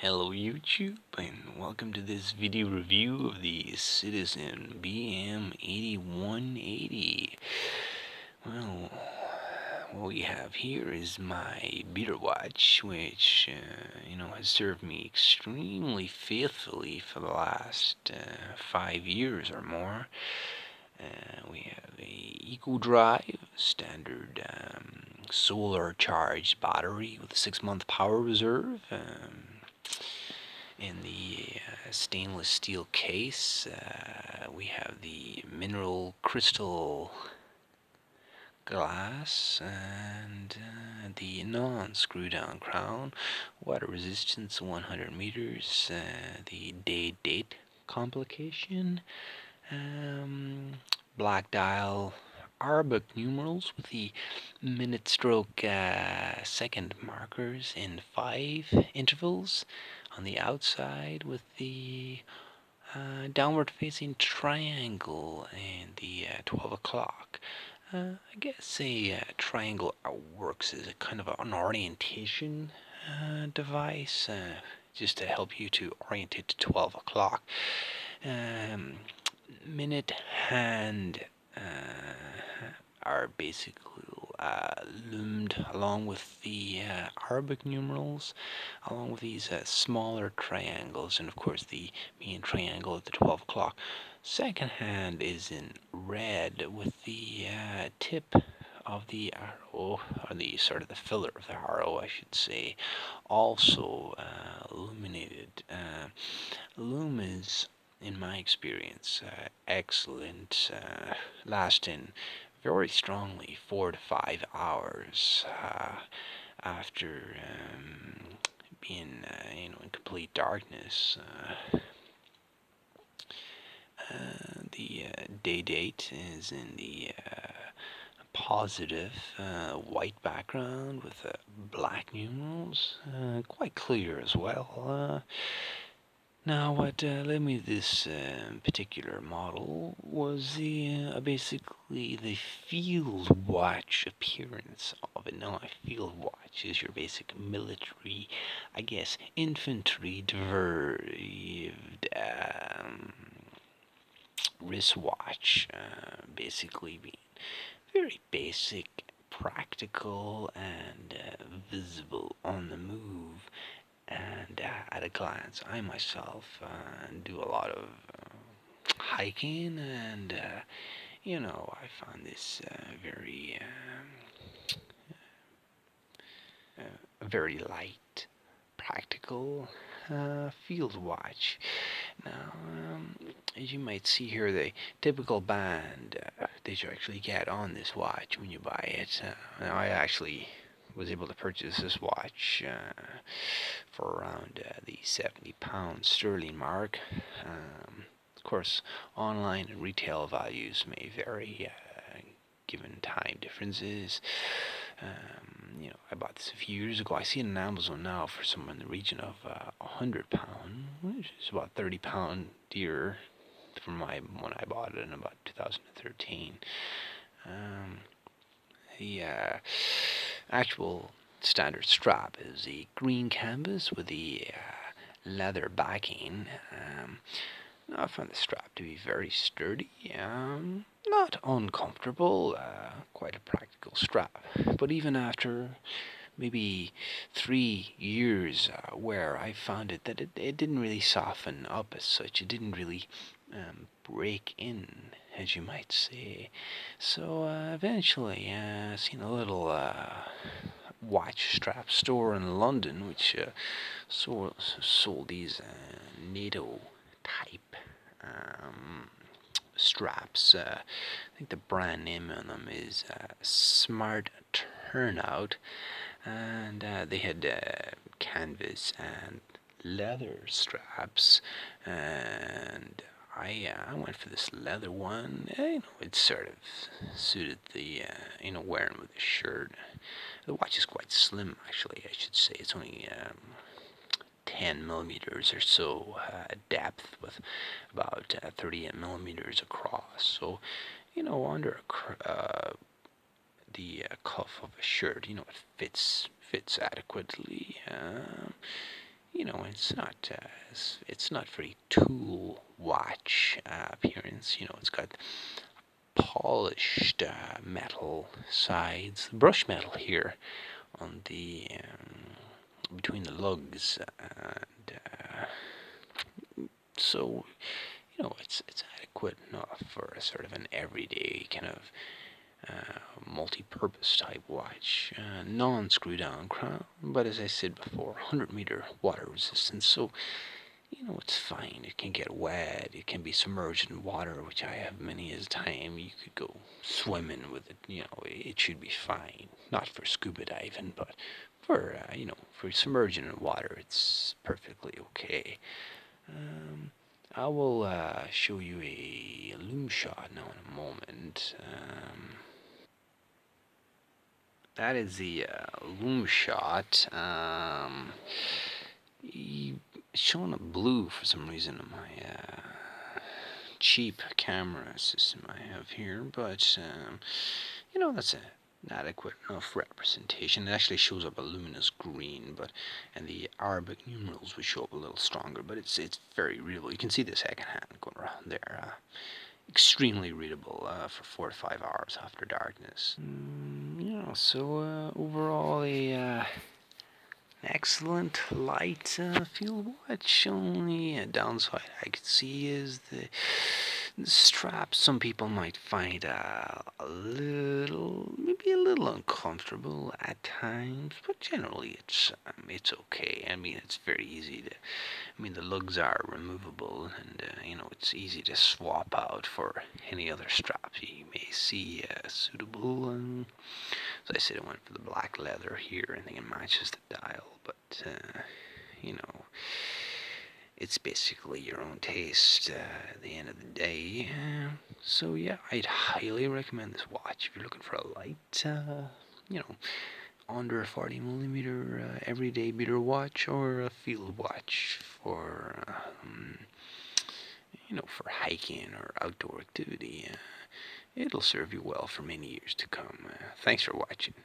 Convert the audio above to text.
Hello YouTube, and welcome to this video review of the Citizen bm8180. Well, what we have here is my beater watch, which, has served me extremely faithfully for the last 5 years or more. We have a Eco Drive standard solar charged battery with a 6-month power reserve. In the stainless steel case, we have the mineral crystal glass and the non-screw down crown, water resistance 100 meters, the date complication, um, black dial Arabic numerals with the minute stroke second markers in 5 intervals on the outside, with the downward facing triangle and the 12 o'clock. I guess a triangle works as a kind of an orientation device, just to help you to orient it to 12 o'clock. Minute hand are basically loomed along with the Arabic numerals, along with these smaller triangles, and of course the main triangle at the 12 o'clock. Second hand is in red with the tip of the arrow, or the sort of the filler of the arrow, I should say, also illuminated. Loom is, in my experience, excellent, lasting very strongly 4 to 5 hours after being, in complete darkness. The day date is in the positive white background with black numerals, quite clear as well. Now, what led me to this particular model was the basically the field watch appearance of it. Now, a field watch is your basic military, I guess, infantry derived wristwatch, basically being very basic, practical, and visible on the move. And at a glance, I myself do a lot of hiking, and I find this very light, practical field watch. Now, as you might see here, the typical band that you actually get on this watch when you buy it. Now, I actually was able to purchase this watch for around the £70 sterling mark. Of course, online and retail values may vary given time differences. I bought this a few years ago. I see it on Amazon now for somewhere in the region of £100, which is about £30 dearer from when I bought it in about 2013. The actual standard strap is a green canvas with the leather backing. Now, I found the strap to be very sturdy, not uncomfortable, quite a practical strap. But even after maybe 3 years wear, I found that it didn't really soften up as such. It didn't really break in, as you might say. So eventually, I seen a little watch strap store in London which sold these NATO type straps. I think the brand name on them is Smart Turnout, and they had canvas and leather straps, and I went for this leather one. It sort of suited the wearing with a shirt. The watch is quite slim, actually. I should say it's only 10 millimeters or so depth, with about 38 millimeters across. So, under the cuff of a shirt, it fits adequately. it's not very tool watch appearance. It's got polished metal sides, brush metal here on the between the lugs, and so it's adequate enough for a sort of an everyday kind of multi-purpose type watch, non-screw down crown, but as I said before, 100-meter water resistance. So it's fine. It can get wet. It can be submerged in water, which I have many a time. You could go swimming with it. It should be fine. Not for scuba diving, but for submerging in water, it's perfectly okay. Um, I will show you a loom shot now in a moment. That is the loom shot. It's showing up blue for some reason on my cheap camera system I have here, but that's an adequate enough representation. It actually shows up a luminous green, and the Arabic numerals would show up a little stronger, but it's very readable. You can see the second hand going around there. Extremely readable for 4 to 5 hours after darkness. So overall a excellent light field watch. Only downside I could see is the strap. Some people might find maybe a little uncomfortable at times, but generally it's okay. I mean, it's very easy to. I mean, the lugs are removable, and it's easy to swap out for any other straps you may see suitable. As I said, I went for the black leather here. I think it matches the dial, but you know, it's basically your own taste at the end of the day. So yeah, I'd highly recommend this watch if you're looking for a light, you know, under a 40 millimeter everyday beater watch, or a field watch for hiking or outdoor activity. It'll serve you well for many years to come. Thanks for watching.